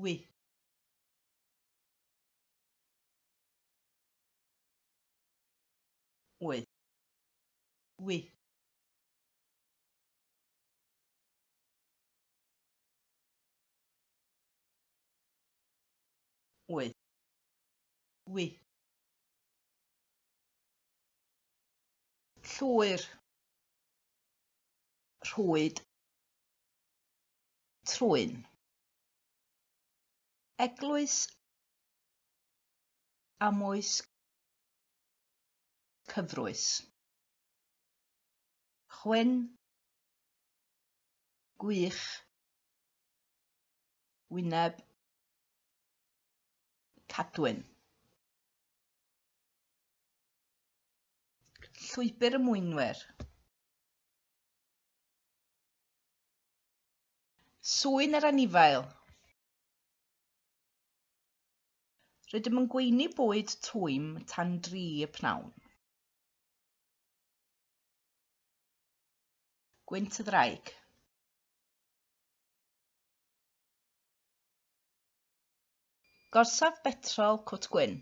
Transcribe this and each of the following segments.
wy, wyth, wy, wyth, wy, llwyr, rhwyd, trwyn, eglwys, amwys, cyfrwys, chwyn, gwych, wyneb, cadwyn. Llwybr y mwynwyr. Swyn yr anifail. Rydym yn gweini bwyd twym tan 3 y pnawn. Gwynt y ddraig. Gorsaf betrol cwt gwyn.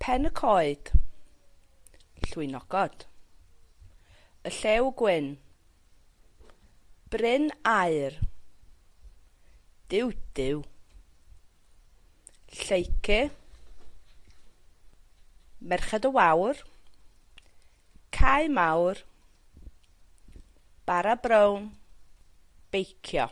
Pen y coed. Llwynogod. Y llew gwyn. Bryn aur. Diw diw. Lleice. Merched y wawr. Cau mawr. Bara brown. Beicio.